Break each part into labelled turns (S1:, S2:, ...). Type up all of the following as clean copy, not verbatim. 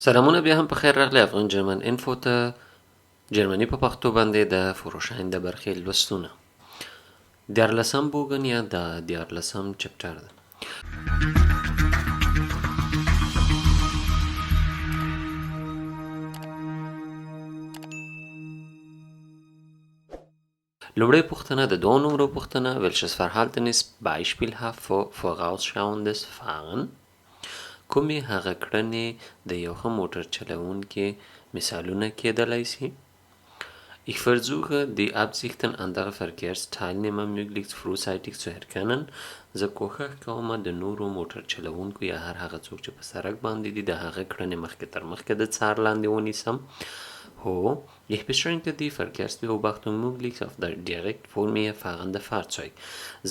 S1: سلامونه بیا هم په خیر راغلی افغان جرمن انفو ته جرمني په پښتو باندې د فروشاین د برخې لوستونه دیارلسم بوګن یا د دیارلسم چپټر ده. لومړی پوښتنه د دوه نمرو پوښتنه welches Verhalten ist beispielhaft für vorausschauendes Fahren؟ کومې هغه کړنې د یو ښه موټر چلوونکي مثالونه کېدلی شي؟ Ich versuche, die Absichten anderer Verkehrsteilnehmer möglichst frühzeitig zu erkennen. زه کوښښ کوم د نورو موټر چلوونکو یا هر هغه څوک چې په سړک باندې دي د هغه کړنې مخکې تر مخکې د څار لاندې ونیسم. هو، ich beschränke die Verkehrsbeobachtung möglichst auf das direkt vor mir fahrende Fahrzeug.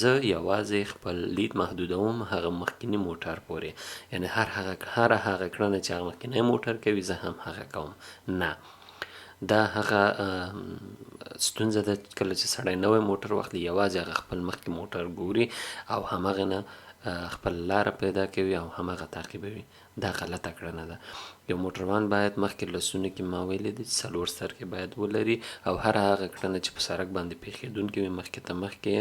S1: زه یوازې خپل لید محدودوم هغه مخکینی موټر پورې، یعنی هر هغه کړنه چې هغه مخکینی موټر کوي زه هم هغه کوم نه. دا هغه ستونزه ده کله چې سړی نوی موټر واخلي یوازې هغه خپل مخکې موټر ګوري او همغه نه خپل لاره پیدا کوي او همغه تعقیبوي. دا غلطه کړنه ده. یو موټروان باید مخکې لوستونه کې ما ویلي دي چې 4 سترګې باید ولري او هر هغه کړنه چې په سړک باندې پیښیدونکې وي مخکې ته مخکې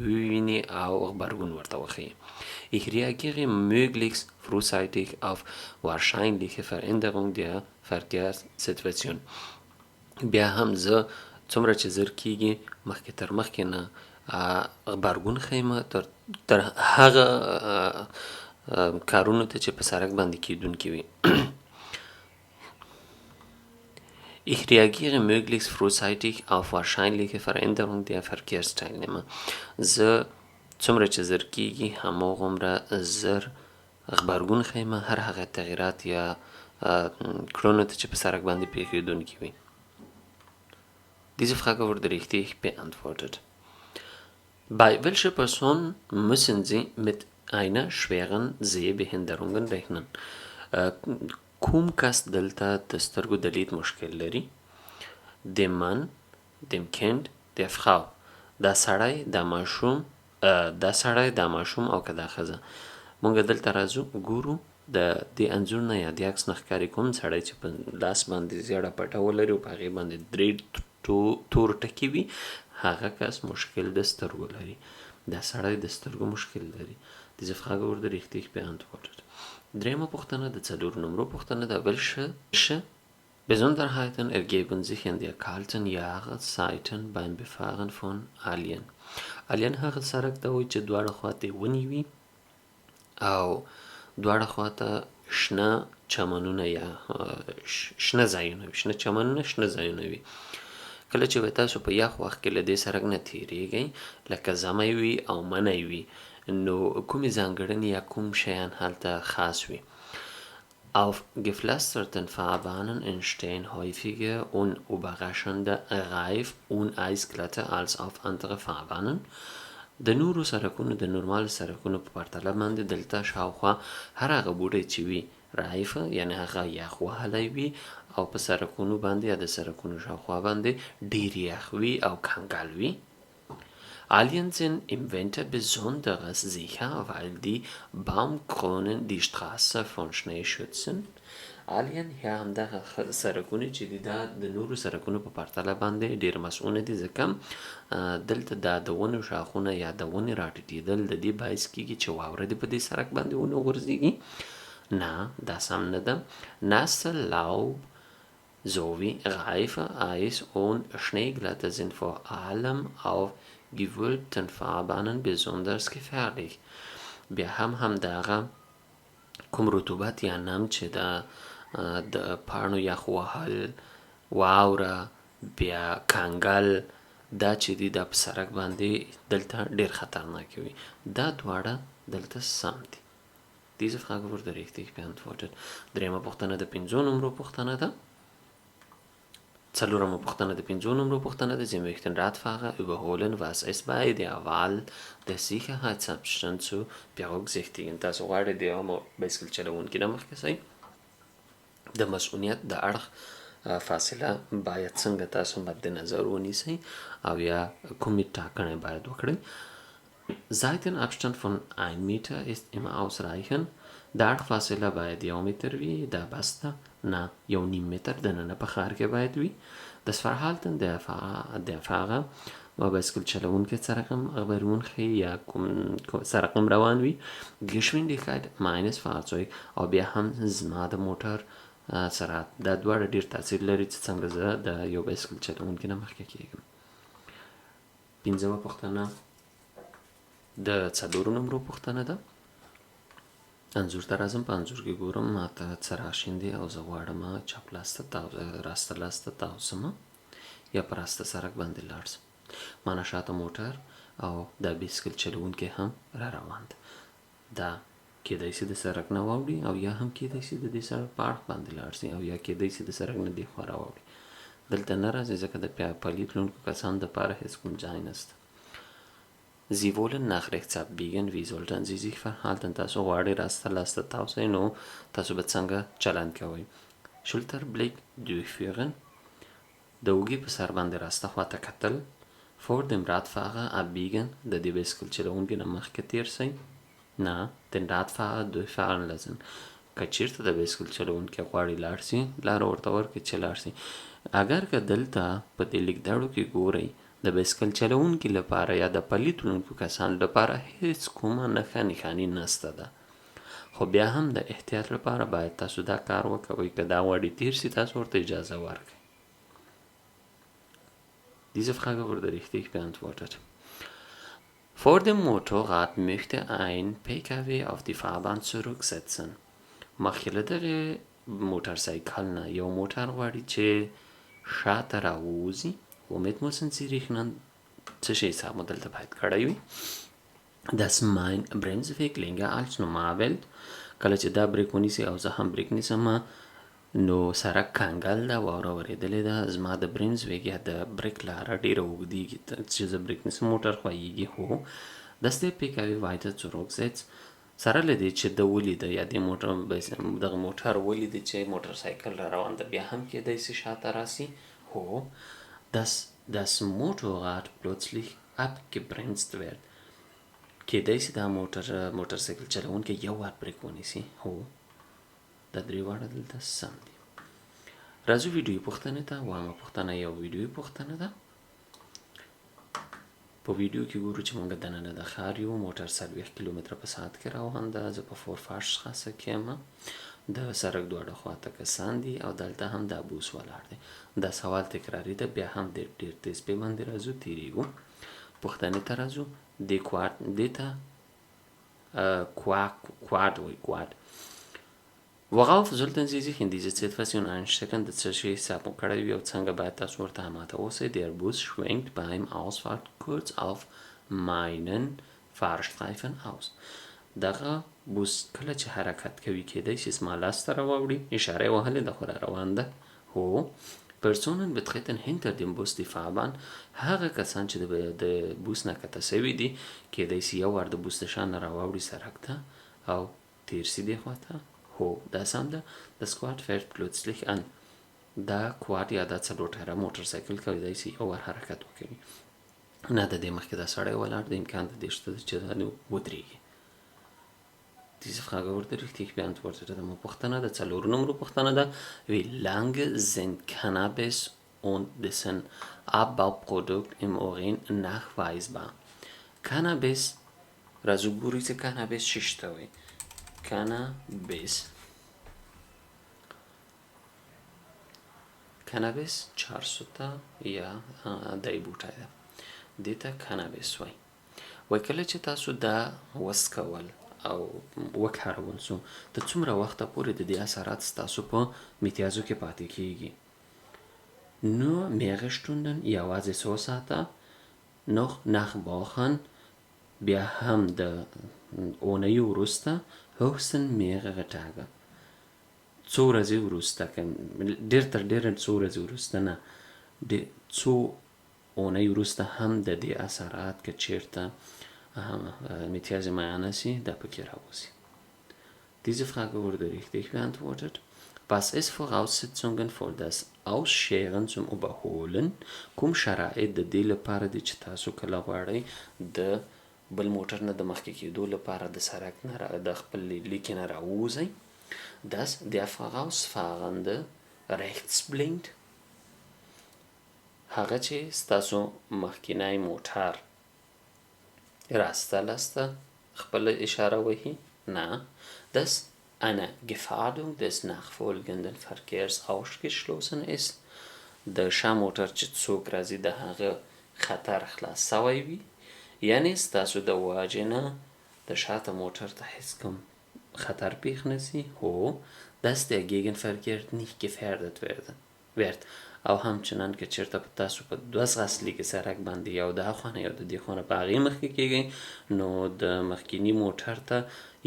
S1: وویني او غبرګون ورته وښیي. Ich reagiere möglichst frühzeitig auf wahrscheinliche Veränderung der Verkehrssituation. بیا هم زه څومره چې زر کېږي مخکې تر مخکې نه غبرګون ښیم تر هغه کارونو ته چې په سړک باندې کېدونکي وي. Ich reagiere möglichst frühzeitig auf wahrscheinliche Veränderung der Verkehrsteilnehmer. زه څومره چې زر کېږي هماغومره زر غبرګون ښیم هر هغه تغییرات یا کړنو ته چې په سړک باندې پیښیدونکي وي. Diese Frage wurde richtig beantwortet. Bei welcher Person müssen Sie mit einer schweren Sehbehinderung rechnen? کوم کس دلته د سترګو د لید مشکل لري؟ dem Mann, dem Kind, der Frau. دا سړی دا ماشوم او که دا ښځه. مونږ دلته راځو ګورو د دې انځور نه یا د عکس نه ښکاري کوم سړی چې په لاس باندې زیړه پټه ولري او په هغې باندې 3 تور ټکي وي هغه کس مشکل د سترګو لري. دا سړی د سترګو مشکل لري. Diese Frage wurde richtig beantwortet. دریمه پوښتنه د 4 نمرو پوښتنه ده welche Besonderheiten ergeben sich in der kalten Jahreszeiten beim Befahren von Alien؟ الین هغه سړک ته وایي چې دواړه خواته ونې وي او دواړه خواته شنه چمنونه یا شنه ځایونه وي. شنه چمنونه شنه ځایونه وي. کله چې تاسو په یخ وخت کې له دې سړک نه تیریږئ لکه ژمی وي او منی وي نو کومې ځانګړنې یا کوم شیان هلته خاص وي. Auf gepflasterten Fahrbahnen entstehen häufiger und überraschende Reif- und Eisglätte als auf andere Fahrbahnen. د نورو سړکونو د نورمال سړکونو په پرتله باندې دلته شاوخوا هر هغه بوټی چې وي رایفه یعنی هغه یخ وهلی وي او په سړکونو باندې یا د سړکونو شاوخوا باندې ډېر یخ وي او کنګل وي. Alien sind im Winter besonders sicher, weil die Baumkronen die Straße von Schnee schützen. Alien یا همدغه سړکونه چې دي دا د نورو سړکونو په پرتله باندې ډېر مسؤونه دي ځکه دلته دا د ونو شاخونه یا د ونې راټیټېدل د دې باعث کېږي چې واوره دې په دې سړک باندې ونه غورځېږي. نه دا سم نه ده. Nasse Laub sowie reife Eis und Schneeglätte sind vor allem auf gewölbten Fahrbahnen besonders gefährlich. بیا هم دغه کوم رطوبت یا نم چې د پاڼو یخ وهل واوره بیا کنګل دا چې دي دا په سړک باندې دلته ډېر خطرناک وي. دا دواړه دلته سم دي. Diese Frage wurde richtig beantwortet. دریمه پوښتنه د 5 نمرو پوښتنه ده. 4 پوښتنه د 5 نمرو پوښتنه ده. Sie möchten Radfahrer überholen, was ist bei der Wahl des Sicherheitsabstands zu berücksichtigen؟ تاسو غواړئ د یو بایسکل چلوونکي نه مخکې شئ د مسؤلیت د اړخ فاصله باید څنګه تاسو مد نظر ونیسئ او یا کومې ټاکنې باید وکړئ. Seitenabstand von 1 Meter ist immer ausreichend. د اړخ فاصله باید 1 متر وي، دا بس ده؟ نه، 1.5 متر دننه په ښار کې باید وي. Das Verhalten der Fahrer و بایسکل چلوونکي څرنګه یا څرنګه روان وي. Geschwindigkeit meines Fahrzeug او بیا هم زما د موټر سرعت. دا دواړه ډېر تاثیر لري چې څنګه زه د یو بایسکل چلوونکي نه مخکې کېږم. 5مه پوښتنه د 4 نمرو پوښتنه ده. انځور ته راځم، په انځور کې ګورم ماته څه راشیندي او زه غواړم چپ لاس ته راسته لاس ته تاو شم یا په راسته سړک باندې لاړ شم. مانه شاته موټر او دا بایسکل چلوونکی هم را روان ده. دا کېدای شي د سړک نه واوړي او یا هم کېدای شي د دې سړک په اړخ باندې لاړ شي او یا کېدای شي د سړک نه دې خوا راواوړي. دلته نه راځي ځکه د پلي تلونکو کسانو دپاره هېڅ کوم ځای نشته. Sie wollen nach rechts abbiegen. Wie sollten Sie sich verhalten? تاسو غواړئ راسته لاسته تاو شئ، نو تاسو به څنګه چلند کوئ؟ Schulterblick durchführen. د اوږې په سر باندې راسته خواته کتل. Vor dem Radfahrer abbiegen. د دې بایسکل چلوونکي نه مخکې تېر شئ. نه، den Radfahrer durchfahren lassen. که چېرته د بایسکل چلوونکی غواړي لاړ شي، لاره ورته ورکړئ چې لاړ شي. اگر که دلته په دې لیکدړو کې ګورئ د بایسکل چلوونکي لپاره یا د پلي تلونکو کسانو لپاره هېڅ کومه نښه نښاني نشته ده، خو بیا هم د احتیاط لپاره باید تاسو دا کار وکوئ. که دا غواړي تېر شي، تاسو ورته اجازه ورکړئ. Diese Frage wurde richtig beantwortet. Vor dem Motorrad möchte ein PKW auf die Fahrbahn zurücksetzen. مخکې له دغې موټرسایکل نه یو موټر غواړي چې شاته راووځي. Womit müssen Sie rechnen؟ څه شی حساب مو دلته باید کړی وي. Das mein Bremsweg länger als normal. کله چې دا بریک ونیسي او زه هم بریک نیسم، نو سړک کنګل ده، واوره ورېدلې ده، زما د برمزویګ یا د بریک لاره ډېره اوږدېږي چې زه بریک نیسم، موټر ښویېږي. خو dass der PKW weiter zurücksetzt. سره له دې چې ده ولیده یا دغه موټر ولیده چې موټرسایکل را روان ده، بیا هم کېدای شي شاته راسي. هو dass das Motorrad plötzlich abgebremst wird. کېدای شي دا موټرسایکل چلوونکی یو وار بریک ونیسي. هو دا درې واړه دلته سم دي. راځو ویډیوي پوښتنې ته. واهمه پوښتنه یو ویډیوي پوښتنه ده. په ویډیو کې ګورو چې موږ دننه د ښار یو، موټر 40 کیلومتره په ساعت کې روان ده. زه په فورفاشخاسه کې یم، د سړک دواړه خواته کسان دي او دلته هم دا بوس ولاړ دی. دا سوال تکراري ده، بیا هم ډېر تیز پې باندې راځو، تېرېږو. پوښتنې ته راځو. دې ته کواد وایي، کواد. Worauf sollten Sie sich in dieser Situation einstellen؟ د څه شي حساب مو کړی وي او څنګه باید تاسو ورته هماته اوسئ. Der Bus schwenkt beim Ausfahrt kurz auf meinen Fahrstreifen aus. دغه بوس کله چې حرکت کوي کېدای شي زما لاس ته راواوړي. اشاره یې وهلې ده خو را روان ده. هو Personen betreten hinter dem Bus die Fahrbahn. هغه کسان چې د بوس نه کته سوي دي کېدای شي یو وار د بوس د شا نه راواوړي سړک ته او تېر شي دې خواته. هو دا سم ده. Das Quad fährt plötzlich an. دا کواد یا دا څلور موټرسایکل کېدای شي یو وار حرکت وکوي. نه د دې مخکې دا سړی ولاړ دی، امکان د دې شته چې دا ودرېږي. Diese Frage wurde richtig beantwortet. Da پوښتنه د 4 نمرو پوښتنه ده. Wie lange sind Cannabis und dessen Abbauprodukt im Urin nachweisbar؟ Cannabis راځو ګورو چې Cannabis څه ته وایي. Cannabis چارسوته یا دای بوټی ده، دې ته Cannabis وایي. وایي کله چې تاسو دا وڅکول او وکارول سو، د څومره وخته پورې د دې اثرات ستاسو په میتیازو کې پاتې کېږي. Nur mehrere Stunden، یوازې څو ساعته. noch nach Wochen، بیا هم د اونۍ وروسته. höchstens mehrere Tage، څو ورځې وروسته، ډېر تر ډېره څو ورځې وروسته نه، څو اونۍ وروسته هم د دې اثرات که چېرته Mithiase Mayanasi da Pekirausi. Diese Frage wurde richtig beantwortet. Was ist Voraussetzungen für das Ausscheren zum Überholen? Kum Sharaid de Dile Paradich Tasu Kalawari de بل موټر نه د مخکې کېدو لپاره د سړک نه د خپل لیکې نه راووځئ. dass der vorausfahrende rechts blinkt. هغه چې ستاسو مخکینی موټر راسته لاسته خپل اشاره وهي. نه. dass eine Gefährdung des nachfolgenden Verkehrs ausgeschlossen ist. د شا موټر چې څوک راځي د هغه خطر خلاص سوی وي، یعنی ستاسو د واجې نه د شاته موټر ته هیڅ کوم خطر پیښ نشي. هو dass der Gegenverkehr nicht gefährdet wird. او همچنان که چېرته په تاسو په 2 ځغستلیکې سړک باندې یو د اخوانه یو د دې خونه په هغې مخکې کېږئ، نو د مخکیني موټر ته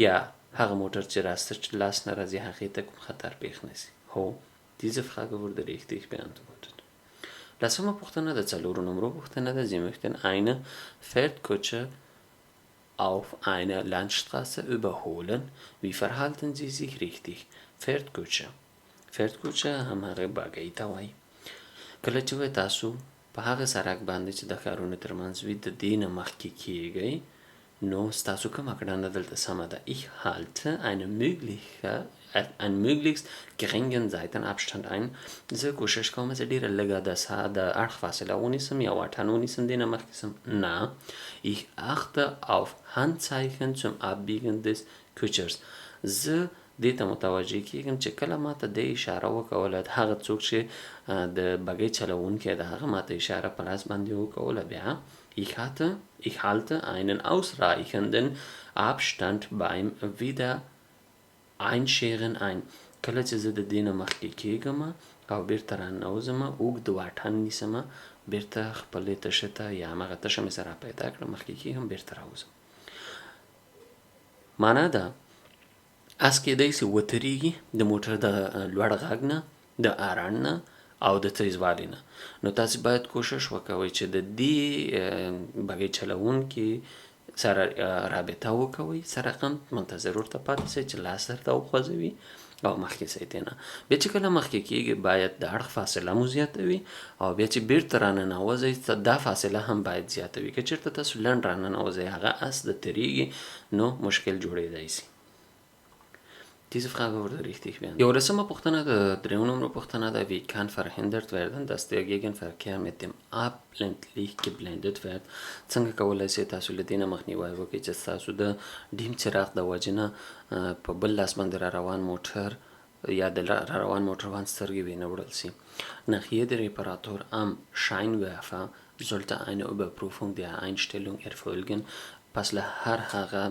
S1: یا هغه موټر چې راسته لاس نه راځي هغې ته کوم خطر پیښ نشي. هو diese Frage wurde richtig beantwortet. لسمه پوښتنه د 4 نمرو پوښتنه ده. Sie möchten eine Feldkutsche auf einer Landstraße überholen. Wie verhalten Sie sich richtig? Feldkutsche هم هغه باګۍ ته وایي. کله چې تاسو په هغه سړک باندې چې د ښارونو ترمنځ وي د دې نه مخکې کېږئ، نو ستاسو کومه کړنه دلته سمه ده. Ich halte einen möglichst geringen Seitenabstand ein. زه کوشش کوم چې ډېره لږه د اړخ فاصله ونیسم یا واټن ونیسم دې نه مخکې سم. نه. Ich achte auf Handzeichen zum Abbiegen des Kutschers. زه دې ته متوجه کېږم چې کله ماته د اشاره وکوله هغه څوک چې د بګۍ چلوونکی ده هغه ماته اشاره په لاس باندې وکوله، بیا ich halte einen ausreichenden Abstand beim Wiedereinscheren ein. کله چې زه د دې نه مخکې کېږم او بیرته راننوځم اوږد واټن نیسم، بیرته خپلې تشه ته یا همغه تشه مې سره پیدا کړه مخکې کېږم بیرته راوځم. معنا ده اس کېدای سي وتریږي د موټر د لوړ غږ نه، د ارن نه او د تیزوالي نه. نو تاسو باید کوشش وکوئ چې د دې بګۍ چلوونکي سره رابطه وکوئ، سره هم منتظر ورته پاتې سئ چې لاس درته وخوځوي او مخکې سئ ترېنه. بیا چې کله مخکې کېږي باید د اړخ فاصله مو زیاته وي او بیا چې بیرته راننوځئ دا فاصله هم باید زیاته وي. که چېرته تاسو لنډ راننوځئ هغه اس د تېرېږي نو مشکل جوړېدی سي. Diese Frage wurde richtig beantwortet. 11. پوښتنه د 3 نمرو پوښتنه ده. Wie kann verhindert werden, dass der Gegenverkehr mit dem Abblendlicht geblendet wird? څنګه کولی شئ تاسو له دې نه مخنیوی وکړئ چې ستاسو د ډیم څراغ د وجې نه په بل لاس باندې را روان موټر یا د را روان موټروان سترګې ونه وړل شي. Nach jeder Reparatur am Scheinwerfer sollte eine Überprüfung der Einstellung erfolgen. پس له هر هغه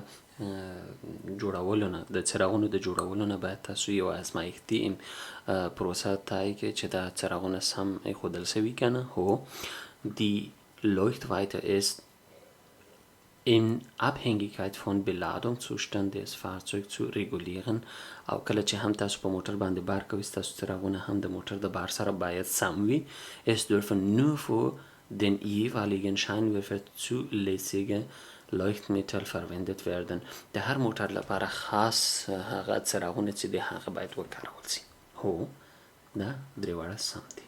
S1: جوړولو نه د څراغونو د جوړولو نه باید تاسو یو ازمایښتي پروسه طی کړئ چې دا څراغونه سم ایښودل شوي که نه. هو die Leuchtweite ist in Abhängigkeit von Beladungszustand des Fahrzeugs zu regulieren. او کله چې هم تاسو په موټر باندې بار کوئ ستاسو څراغونه هم د موټر د بار سره باید سم وي. Es dürfen nur für den jeweiligen Scheinwerfer zulässige Leuchtmittel verwendet werden. د هر موټر لپاره خاص هغه څراغونه چې دی هغه باید وکارول شي. هو دا درې واړه سم دي.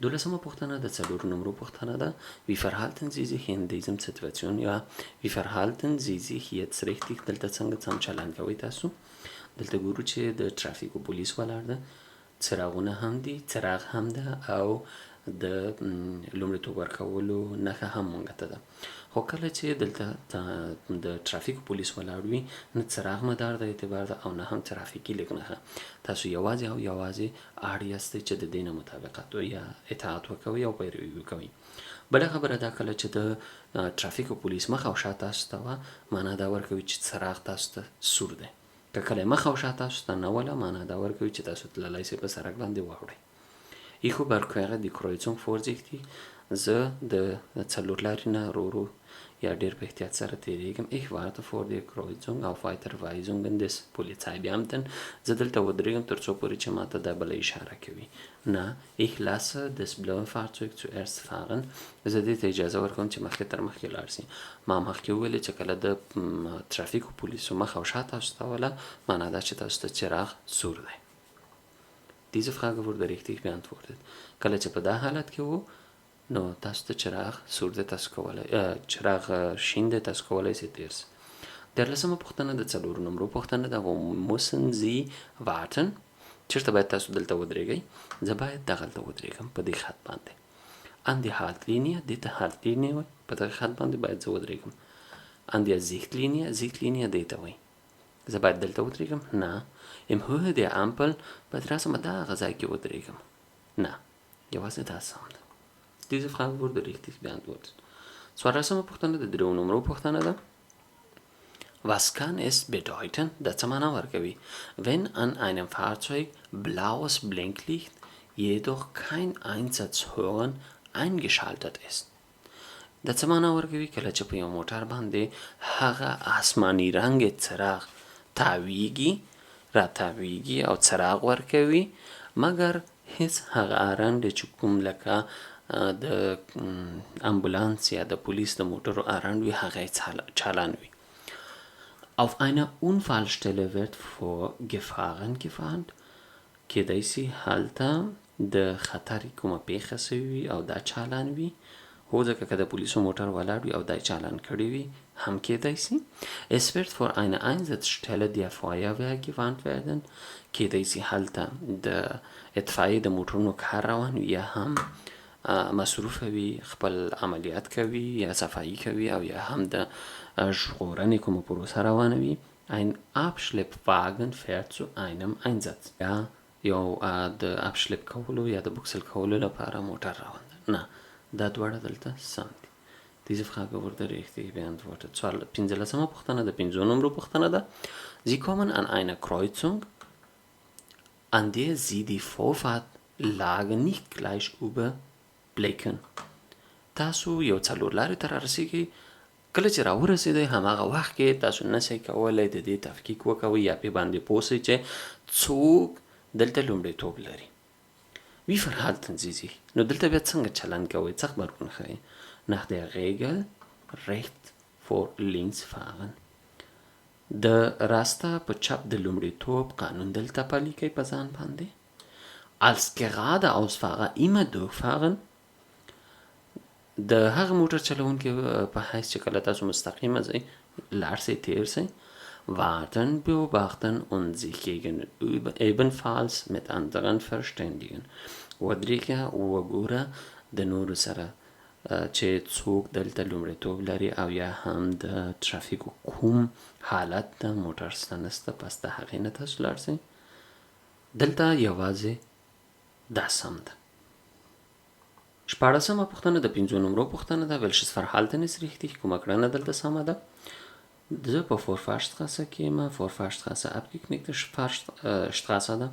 S1: 12. پوښتنه د 4 نمرو پوښتنه ده. Wie verhalten Sie sich in diesem Situation? یا wie verhalten Sie sich jetzt richtig؟ دلته څنګه سم چلند کوئ تاسو؟ دلته ګورو چې د ترافیکو پولیس ولاړ ده، څراغونه هم دي، څراغ هم ده او د لومړیتوب ورکولو نښه هم مونږ ته ده. خو کله چې دلته د ترافیک پولیس ولاړ وي نه څراغ مدار د اعتبار ده او نه هم ترافیکي لیک نښه. تاسو یوازې او یوازې اړ یاستئ چې د دې نه مطابقت یا اطاعت وکوئ او پیروي وکوئ. بله خبره دا کله چې د ترافیکو پولیس مخ او شا تاسو ته وه معنا دا ورکوي چې څراغ تاسو ته سور دی. که کله مخ او شا تاسو ته نه وله معنا دا ورکوي چې تاسو تللی سئ په سړک باندې واوړئ. Ich überquere die Kreuzung vorsichtig. زه د څلور لارې نه ورو یا ډېر په احتیاط سره تېرېږم. Ich warte vor der Kreuzung auf Weiterweisungen des Polizeibeamten. زه دلته ودرېږم تر څو پورې چې ماته دا بله اشاره کوي. نه. Ich lasse das blaue Fahrzeug zuerst fahren. زه دې ته اجازه ورکوم چې مخکې تر مخکې لاړ شي. ما مخکې وویلې چې کله د ترافیکو پولیسو مخ او شا تاسو ته وله معنا دا چې تاسو ته څراغ سور دی. Diese Frage wurde richtig beantwortet. کله چې په دا حالت کې وو نو تاسو ته چراغ سور دی تاسو کولی چراغ شین دی تاسو کولی سئ تېر سئ. دیارلسمه پوښتنه د 4 نمرو پوښتنه ده. و müssen Sie warten. چېرته باید تاسو دلته ودرېږئ؟ زه باید دغلته ودرېږم په دې خط باندې. an die Haltlinie دې ته Haltlinie وایي. په دغه خط باندې باید زه ودرېږم. an der Sichtlinie دې ته وایي. زه باید دلته ودرېږم؟ نه. im Höhe der Ampel باید راسم دغه ځای کې ودرېږم. نه. یوازې دا سم ده. Diese Frage wurde richtig beantwortet. څوارلسمه پوښتنه د 3 نمرو پوښتنه ده. Was kann es bedeuten? دا څه معنا ورکوي؟ Wenn an einem Fahrzeug blaues Blinklicht jedoch kein Einsatzhören eingeschaltet ist. دا څه معنا ورکوي؟ کله چې په یو موټر باندې هغه آسماني رنګ څراغ راتاویږي او څراغ ورکوي، مګر هیڅ هغه رنګ چې کوم لکه د امبولانس یا د پولیس د موټرو رنګ وي هغه چالان وي. Auf einer Unfallstelle wird vor Gefahren gewarnt. کېدای سي هلته د خطر کومه پیښه سوې وي او دا چالان وي. هو ځکه که د پولیسو موټر ولاړ وي او دا چالان کړی وي هم کېدای سي. Es wird vor einer Einsatzstelle der Feuerwehr gewarnt werden. کېدای سي هلته د اطفایې د موټرونو کار روان وي یا هم مصروفه وي، خپل عملیات کوي یا صفایي کوي او یا هم د ژغورنې کومه پروسه روانه وي. Ein Abschleppwagen fährt zu einem Einsatz. یا یو د ابشلپ کولو یا د بوکسل کولو لپاره موټر روان ده. نه، دا دواړه دلته سم دي. Diese Frage wurde richtig beantwortet. 15مه پوښتنه د 5 نمرو پوښتنه ده. Sie kommen an einer Kreuzung, an der Sie die Vorfahrtlage nicht gleich überblicken. تاسو یو څلور لارې ته رارسیږئ. کله چې راورسېدئ هماغه وخت کې تاسو نشئ کولی د دې تفکیک وکوئ یا پې باندې پوه سئ چې څوک دلته لومړیتوب لري. Wie verhalten Sie sich? نو دلته بیا څنګه چلند کوئ؟ څه غبرګون ښیئ؟ Nach der Regel rechts vor links fahren. د راسته په چپ د لومړیتوب قانون دلته پلي کوئ په ځان باندې. Als geradeausfahrer immer durchfahren. د هغه موټر چلونکي په حیث چې کله تاسو مستقیمه ځئ لاړ سئ تېر سئ. Warten, beobachten und sich gegenüber ebenfalls mit anderen verständigen. ودرېږه وګوره د نورو سره چې څوک دلته لومړیتوب لري او یا هم د ترافیکو کوم حالت د موټر سته نسته، پس د هغې نه تاسو لاړ سئ. دلته یوازې دا سم ده. 16مه پوښتنه د 5 نمرو پوښتنه ده. Welches Verhalten ist richtig? کومه کړنه دلته سمه ده؟ زه په فورفارشتراسه کې یم. فورفارشتراسه abgeknickte Straße ده،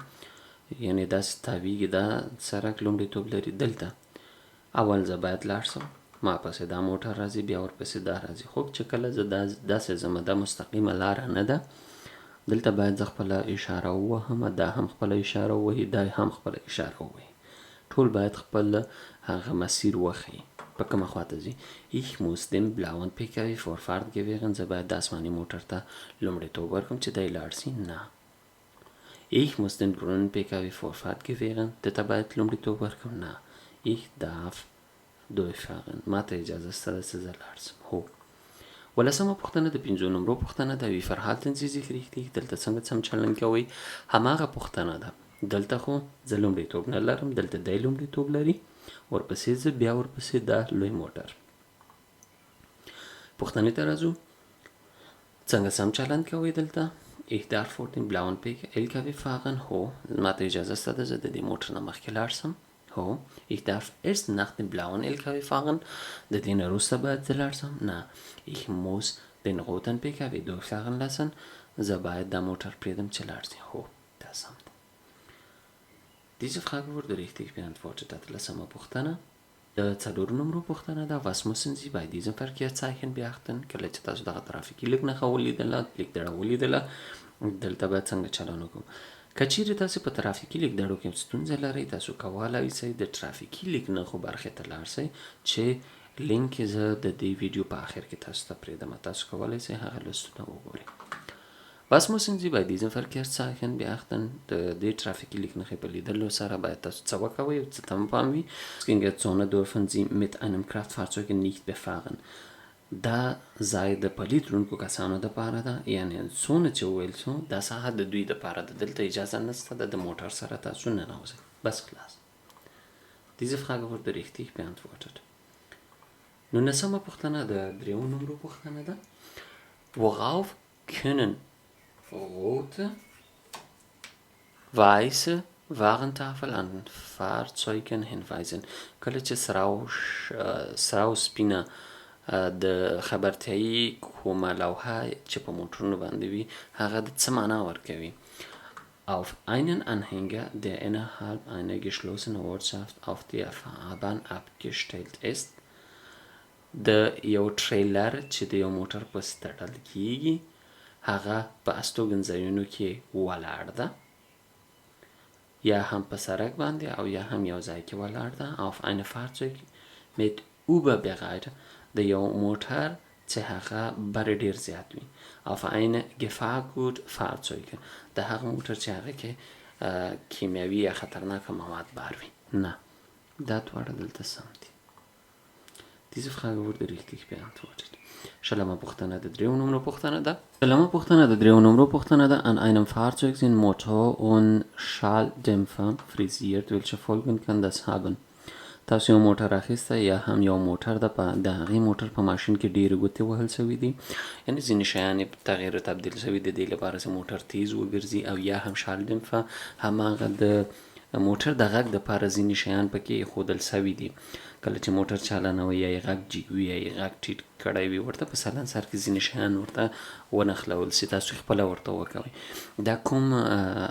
S1: یعنې داسې تاویږي دا سړک لومړیتوب لري. دلته اول زه باید لاړ سم، ما پسې دا موټر راځي، بیا ورپسې دا راځي. خو چې کله زه داسې ځمه دا مستقیمه لاره نه ده، دلته باید زه خپله اشاره ووهم، دا هم خپله اشاره ووهي، دا هم خپله اشاره ووهي. ټول باید خپل هغه مسیر وښیي په کومه خواته ځي. Ich muss dem blauen PKW Vorfahrt gewähren. زه باید د آسماني موټر ته لومړیتوب ورکړم چې دی لاړ سي. نه. Ich muss den grünen PKW Vorfahrt gewähren. ده ته باید لومړیتوب ورکړم. نه. Ich darf durchfahren. ما ته اجازه شته ده چې زه لاړ سم. هو. 18مه پوښتنه د 5 نمرو پوښتنه ده. Wie verhalten Sie sich richtig? دلته څنګه سم چلند کوئ؟ هماغه پوښتنه ده. دلته خو زه لومړیتوب نه لرم، دلته دی لومړیتوب لري، ورپسې زه، بیا ورپسې دا لوی موټر. پوښتنې ته راځو. څنګه سم چلند کوئ دلته؟ Ich darf vor dem blauen LKW fahren. هو. ما ته اجازه شته ده زه د دې موټر نه مخکې لاړ سم. هو. Ich darf erst nach dem blauen LKW fahren. د دې نه وروسته باید زه لاړ سم. نه. Ich muss den roten PKW durchfahren lassen. زه باید دا موټر پرېږدم چې لاړ سي. هو. دا سم ده. Diese Frage wurde richtig beantwortet. 18مه پوښتنه د 4 نمرو پوښتنه ده. Was müssen Sie bei diesem Verkehrszeichen beachten? کله چې تاسو دغه ترافیکي لیک نښه ولیدله، لیک دړه ولیدله، دلته باید څنګه چلند وکړو؟ که چیرې تاسو په ترافیکي لیک دړو کې ستونزه لرئ، تاسو کولی سئ د ترافیکي لیک نښو برخې ته لاړ سئ چې لینک زه د دې ویډیو په آخر کې تاسو ته پرېږدم. تاسو کولی سئ هغه لوستونه وګورئ. Was müssen Sie bei diesen Verkehrszeichen beachten? Die traffic lignende په لیدلو سره باید تاسو څه وکوئ او څه ته مو پام وي. Zone dürfen Sie mit einem Kraftfahrzeug nicht befahren. دا ځای د پلي تلونکو کسانو دپاره ده، یعنې څونه چې وویل شو دا ساحه د دوی دپاره ده، دلته اجازه نشته ده د موټر سره تاسو ننوځئ. بس خلاص. Diese Frage wurde richtig beantwortet. Nun نسمه پوښتنه د 3 نمرو پوښتنه ده. Worauf können rote, weiße Warentafel an Fahrzeugen hinweisen. کله چې سراو سپینه د خبرتیایي کومه لوحه چې په موټرونو باندې وي هغه د څه معنا ورکوي. Auf einen Anhänger, der innerhalb einer geschlossenen Ortschaft auf der Fahrbahn abgestellt ist. د یو ټریلر چې د یو موټر پسې تړل کیږي هغه په استوګنځایونو کې ولاړ ده، یا هم په سړک باندې او یا هم یو ځای کې ولاړ ده. Auf eine Fahrzeug mit Überbreite د یو موټر چې هغه بر ډیر زیات وي. Auf eine Gefahrgutfahrzeug د هغه موټر چې هغه کې کیمیاوي یا خطرناکه مواد بار وي. نه، دا دواړه دلته سم دي. Diese Frage wurde richtig beantwortet. شلمه پوښتنه د 3 نمرو پوښتنه ده. An einem Fahrzeug sind Motor und Schalldämpfer frisiert. Welche Folgen kann das haben? تاسو یو موټر اخیسته یا هم یو موټر د هغې موټر په ماشین کې ډېرې ګوتې وهل شوي دي، یعنې ځینې شیان یې تغییر تبدیل شوي د دې لپاره چې موټر تیز وګرځي، او یا هم شالډمفه هماغه د موټر د غږ دپاره ځینې شیان پکې ایښودل شوي دي. کله چې موټر چالانوي یا یې غږ جګ وي یا یې غږ ټیټ کړی وي ورته په سلنسر کې ځینې شیان ورته ونښلول شي، تاسو خپله ورته وکوئ. دا کوم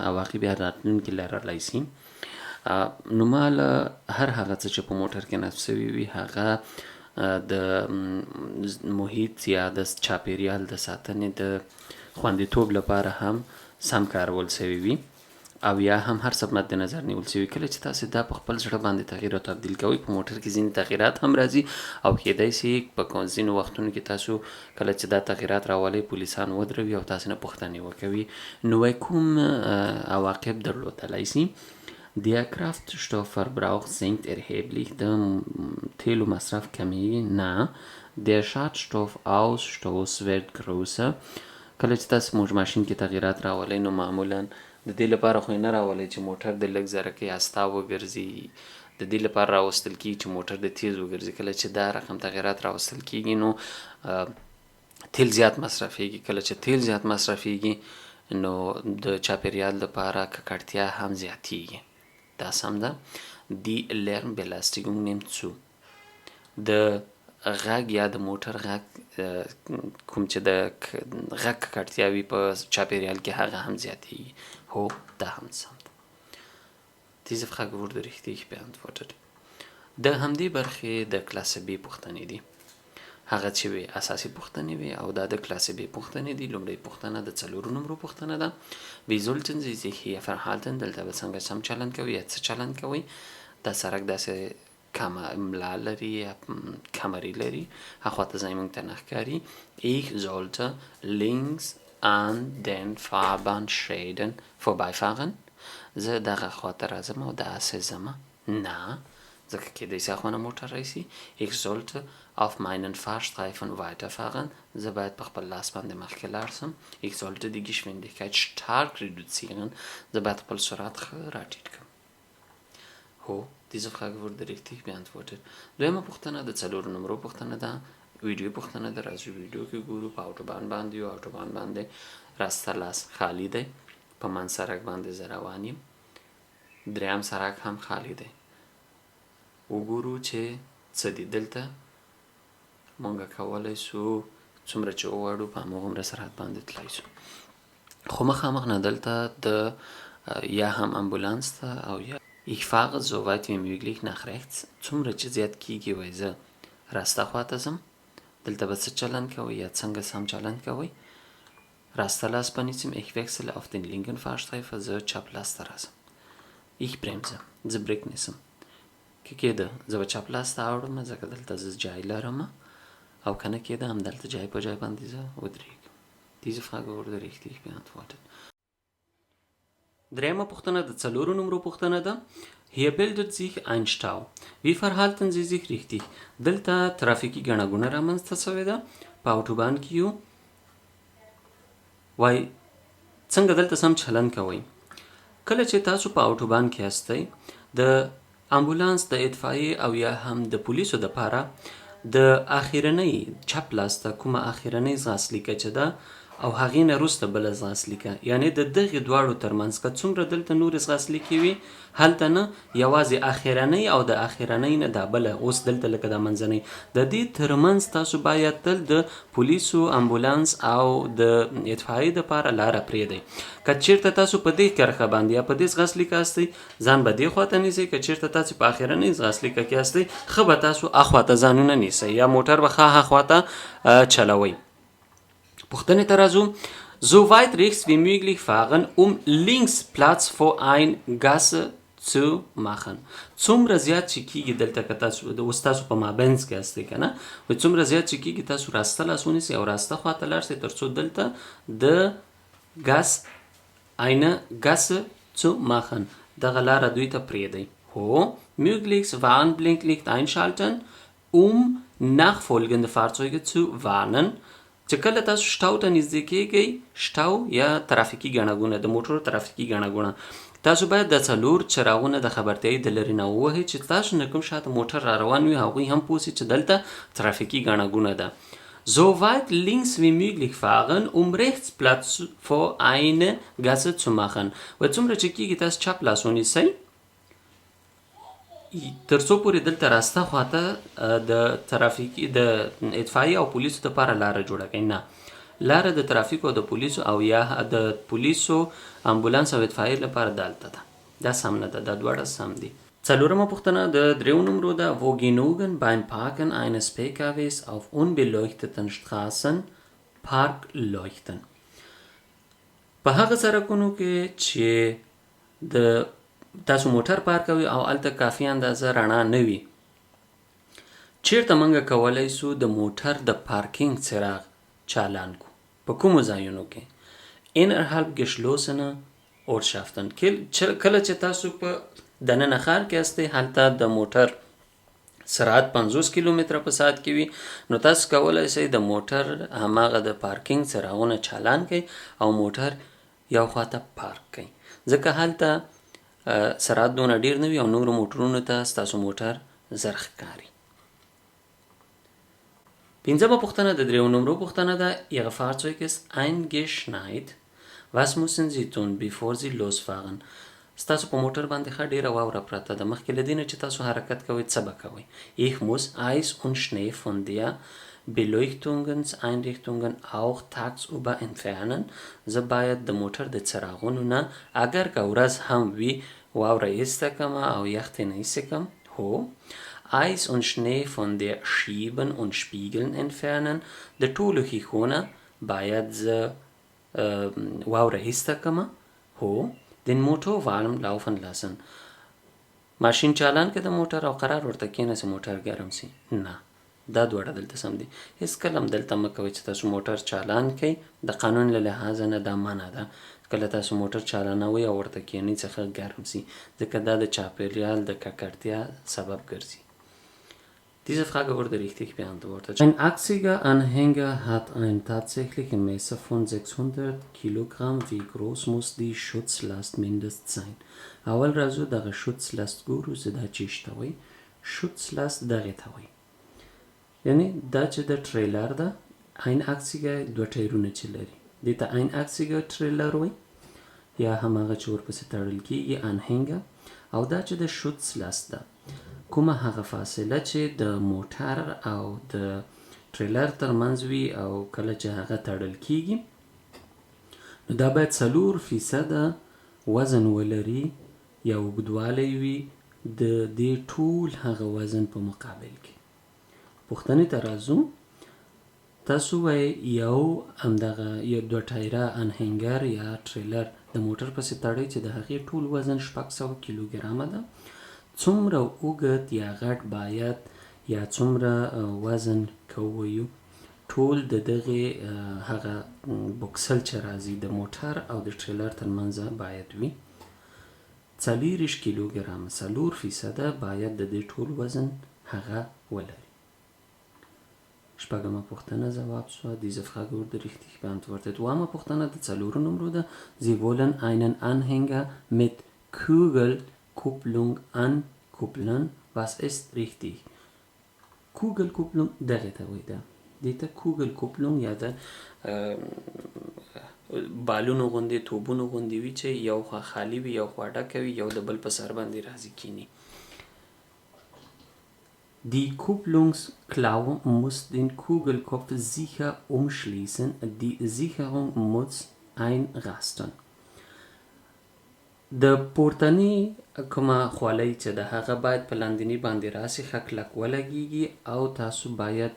S1: عواقب یا راتلونکي لرلی شي؟ نو ما له هر هغه څه چې په موټر کې نصب شوي وي هغه د محیط یا د چاپیریال د ساتنې د خوندیتوب لپاره هم سم کارول شوي وي، او یا هم هر څه مد نظر نیول شوي. کله چې تاسو دا په خپل زړه باندې تغییر او تبدیل کوئ په موټر کې ځینې تغییرات هم راځي، او کیدای شي په ځینو وختونو کې تاسو کله چې دا تغییرات راولئ پولیسان ودروي او تاسو نه پوښتنې وکوي، نو کوم عواقب درلودلی شي؟ Der Kraftstoffverbrauch sinkt erheblich, der Teilumsraff کمیږي. نه، der Schadstoffausstoß wird größer. کله چې تاسو ماشین کې تغییرات راولئ نو معمولا د دې لپاره خو نه راولئ چې موټر د لږ ذره کې استا وګرځي، د دې لپاره راوستل کېږي چې موټر د تیز وګرځي. کله چې دا رقم تغییرات راوستل کېږي نو تیل زیات مصرفېږي. کله چې تیل زیات مصرفېږي نو د چاپیریال لپاره ککړتیا هم زیاتېږي. دا سم ده. Die Lärmbelastung nimmt zu. د غږ یا د موټر غږ کوم چې د غږ ککړتیا وي په چاپیریال کې هغه هم زیاتېږي. هو، دا هم سم ده. Diese Frage wurde richtig beantwortet. د همدې برخې د کلاسه B پوښتنې دي. هغه چې وي اساسي پوښتنې وي او دا د کلاسه B پوښتنې دي. لومړی پوښتنه د 4 نمرو پوښتنه ده. Wie sollten Sie sich hier verhalten؟ دلته به څنګه سم چلند کوئ یا څه چلند کوئ؟ دا سړک داسې ملا لري یا کمرې لري، هخواته ځای موږ ته نه ښکاري. Ich sollte links an den Fahrbahnschäden vorbeifahren. زه دغه خواته راځم او داسې ځمه؟ نه، ځکه کېدای شي اخوانه موټر راشي. Ich sollte auf meinen Fahrstreifen weiterfahren. زه باید په خپل لاس باندې مخکې لاړ شم. Ich sollte die Geschwindigkeit stark reduzieren. زه باید خپل سرعت ښه راټیټ کړم. هو، diese Frage wurde richtig beantwortet. دویمه پوښتنه د 4 نمرو پوښتنه ده. ویډیو پوښتنه ده. راځو ویډیو کې ګورو. په اوټوبان باندې یو اوټوبان باندې راسته لاس خالی دی، په منځ سړک باندې زه روان یم. دریم سړک هم خالی دی. وګورو چې څه دي دلته. مونږ کولی شو څومره چې وغواړو په هماغومره سرعت باندې تللی شو، خو مخامخ نه دلته د یا هم امبولانس ته او یا Ich fahre so weit wie möglich nach rechts. څومره چې زیات کېږي وایي زه راسته خواته ځم. دلته به څه چلند کوئ یا څنګه سم چلند کوئ؟ راسته لاس بنیسم. Ich wechsle auf den linken Fahrstreifen. زه چپ لاس ته راځم. Ich bremse. زه بریک نیسم. که کېده زه به چپ لاس ته اوړم ځکه دلته زه جای لرم، او که نه کېده همدلته جای په جای باندې زه ودرېږم. Diese Frage wurde richtig beantwortet. Dreimal پوښتنه د 4 نمبر پوښتنه ده. Hier bildet sich ein Stau. Wie verhalten Sie sich richtig? دلته ترافیکي ګڼه ګوڼه رامنځته شوې ده په اوټوبان کې یو. وای څنګه دلته سم چلند کوئ؟ کله چې تاسو په اوټوبان کې هستئ د امبولانس د اطفائیې او یا هم د پولیسو دپاره د اخرنۍ چپ لاس ته کومه اخرنۍ ځغاسلیکه چې ده او هغې نه وروسته بله ځغاسلیکه، یعنې د دغې دواړو ترمنځ که څومره دلته نورې ځغاسلیکې وي هلته نه یوازې اخرنۍ او د اخرنۍ نه دا بله اوس دلته لکه دا منځنۍ د دې ترمنځ تاسو باید تل د پولیسو امبولانس او د اطفائیې دپاره لاره پرېږدئ. که چېرته تاسو په دې کرښه باندې یا په دې ځغاسلیکه هستئ ځان به دې خواته نیسئ، که چېرته تاسو په اخرنۍ ځغاسلیکه کې هستئ ښه به تاسو اخواته ځانونه نیسئ یا موټر به ښه اخواته چلوئ. پوښتنې ته راځو. So weit rechts wie möglich fahren, links Platz vor ein Gasse zu machen. څومره زیات چې کېږي دلته که تاسو اوس تاسو په مابینځ کې هستئ که نه، څومره زیات چې کېږي تاسو راسته لاس ونیسئ او راسته خواته لاړ شئ تر څو دلته د ګاس eine Gasse zu machen دغه لاره دوی ته پرېږدئ. هو möglichst Warnblinklicht einschalten, nachfolgende Fahrzeuge zu warnen. چې کله تاسو شټاو ته نږدې کېږئ، شټاو یا ترافیکي ګڼه ګوڼه د موټرو ترافیکي ګڼه ګوڼه، تاسو باید د 4 څراغونه د خبرتیایي د لرې نه ووهئ چې تاسو نه کوم شاته موټر را روان وي هغوی هم پوه سي چې دلته ترافیکي ګڼه ګوڼه ده. So weit links wie möglich fahren, rechts Platz vor eine Gasse zu machen. و څومره چې کېږي تاسو چپ لاس ونیسئ تر څو پورې دلته راسته خواته د ترافیکي د اطفائیې او پولیسو دپاره لاره جوړه کړئ. نه، لاره د ترافیکو او د پولیسو او یا د پولیسو امبولانس او اطفائیې لپاره دلته ده. دا سم نه ده، دا دواړه سم دي. 4مه پوښتنه د 3 نمبرو ده. Wo genügen beim Parken eines PKWs auf unbeleuchteten Straßen Parkleuchten. په هغه سړکونو کې چې د تاسو موټر پارک کوئ او هلته کافي اندازه رڼا نه وي، چیرته موږ کولی سو د موټر د پارکینګ څراغ چالان کړو؟ په کومو ځایونو کې؟ innerhalb geschlossener Ortschaften. کله چې تاسو په دننه ښار کې هستئ هلته د موټر سرعت 50 کیلومتره په ساعت کې وي، نو تاسو کولی شئ د موټر هماغه د پارکینګ څراغونه چالان کړئ او موټر یو خواته پارک کړئ، ځکه هلته سرعت دونه ډیر نه وي او نورو موټرونو ته ستاسو موټر زر ښکاري. 5مه پوښتنه د 3 نمبرو پوښتنه ده. Ihr Fahrzeug ist eingeschneit. Was müssen Sie tun, bevor Sie losfahren? ستاسو په موټر باندې ښه ډیره واوره پرته ده، مخکې له دې نه چې تاسو حرکت کوئ څه به کوئ؟ Ich muss Eis und Schnee von der Beleuchtungseinrichtungen auch tagsüber entfernen. زه باید د موټر د څراغونو نه اگر که ورځ هم وي واوره ایسته کمه او یخ ترې نه ایسته کم. هو Eis und Schnee von der Schieben und Spiegeln entfernen. د ټولو ښیښو نه باید زه واوره ایسته کمه. هو den Motor warm laufen lassen. ماشین چالان که د موټر او قرار ورته کېنه چې موټر ګرم سي. نه، دا دواړه دلته سم دي. هېڅکله هم دلته مه کوئ چې تاسو موټر چالان کئ، د قانون له لحاظه نه دا منع ده. کله تاسو موټر چالانوئ او ورته کېنئ څخه ګرم سي، ځکه دا د چاپېریال د ککړتیا سبب ګرځي. Diese Frage wurde richtig beantwortet. Ein achsiger Anhänger hat eine tatsächliche Masse von 600 Kilogramm. Wie groß muss die Schutzlast mindestens sein? اول راځو دغه Schutzlast ګورو چې دا چی شته وایي. Schutzlast دغې ته وایي، یعنی دا چې د ټریلر ده ein achsiger 2 ټایرونه چې لري دې ته ein achsiger ټریلر وایي یا هماغه چې ورپسې تړل کېږي Anhänger. او دا چې د Schutzlast ده کومه هغه فاصله چې د موټر او د ټریلر ترمنځ وي او کله چې هغه تړل کېږي نو دا باید 4% وزن ولري یا اوږدوالی وي د دې ټول هغه وزن په مقابل کې. پوښتنې ته راځو. تاسو وایئ یو همدغه یو 2 ټایره انهنګر یا ټریلر د موټر پسې تړئ چې د هغې ټول وزن 600 کیلوګرامه ده. څومره اوږد یا غټ باید یا څومره وزن که ووایو
S2: ټول د دغه هغه بوکسل چې راځي د موټر او د ټریلر ترمنځ باید وي 40 کیلوګرام 4% باید د دې ټول وزن هغه ولري. شپږمه پوښتنه ځواب شو. Diese Frage wurde richtig beantwortet. اوومه پوښتنه د څلورو نمبر ده. Sie wollen einen Anhänger mit Kugelkupplung ankuppeln. Was ist richtig? Kugelkupplung دغه ته وایي ده. دې ته Kugelkupplung یا د بالونو غوندې توبونو غوندې وي چې یو خوا خالی وي یو خوا ډکه وي یو د بل په سر باندې راځي کینی. Die Kupplungsklaue muss den Kugelkopf sicher umschließen. Die Sicherung muss einrasten. د پورتنی کومه خولۍ چې د هغه باید په لاندنی باندې راسي ښه کلک ولګیږي او تاسو باید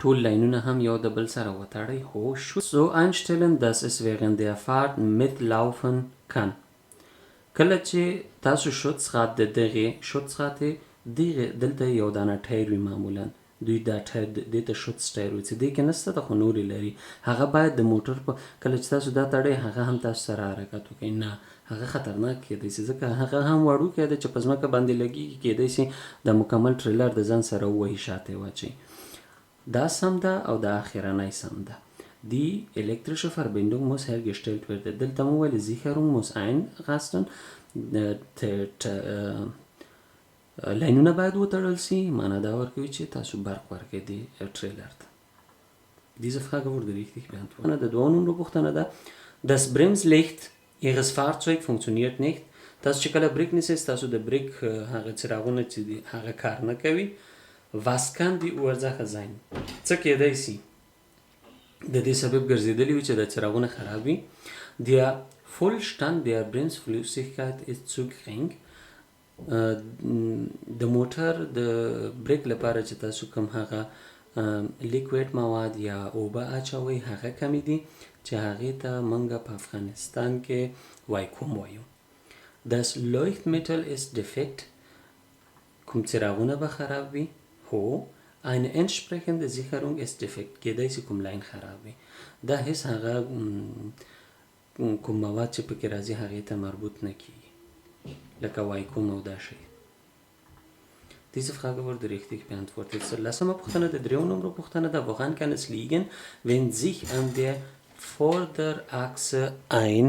S2: ټول لاینونه هم یو د بل سره وتړئ. هو so einstellen dass es während der Fahrt mitlaufen kann. کله چې تاسو شوتسراد د دغه شوتسراد دلته یو دانه ټایر وي معمولا دوی دا ټایر دې ته شوتس ټایر وي چې دې کې نسته د خو نورې لري هغه باید د موټر په کله چې تاسو دا تړئ هغه هم تاسو سره حرکت وکړي نه هغه خطرناک کېدای شي ځکه هغه هم وړوکی دی چې په ځمکه باندې لګېږي کېدای شي د مکمل ټریلر د ځان سره ووهي شاته یې واچوي. دا سم ده او دا اخرنی سم ده. Die elektrische Verbindung muss hergestellt werden. دلته مو ویل Sicherung muss einrasten. لاینونه باید وتړل سي معنا دا ورکوي چې تاسو برق ورکړئ د ټریلر ته. Diese Frage wurde richtig beantwortet. د دوه نمبر پوښتنه ده. Das Bremslicht Ihres Fahrzeugs funktioniert nicht. تاسو چې کله بریک نیسئ تاسو د بریک هغه څراغونه چې دي هغه کار نه کوي. Was kann die Ursache sein? څه کېدای سي د دې سبب ګرځېدلی وي چې د څراغونه خراب وي. Der Vollstand der Bremsflüssigkeit ist zu gering. د موټر د بریک لپاره چې تاسو کوم هغه لیکویډ مواد یا اوبه اچوئ هغه کمی دي چې هغې ته موږ په افغانستان کې وایکوم وایو. Das Leuchtmittel ist defekt. کوم څراغونه به خراب وي؟ هو. Eine entsprechende Sicherung ist defekt. کېدای شي کوم لاین خراب وي. دا هیڅ هغه کوم مواد چې پکې راځي هغې ته مربوط نه کېږي لکه وایکوم او دا شی. Diese Frage wurde richtig beantwortet. لسمه پوښتنه د دریو نمبر پوښتنه ده. Woran kann es liegen, wenn sich an der Vorderachse ein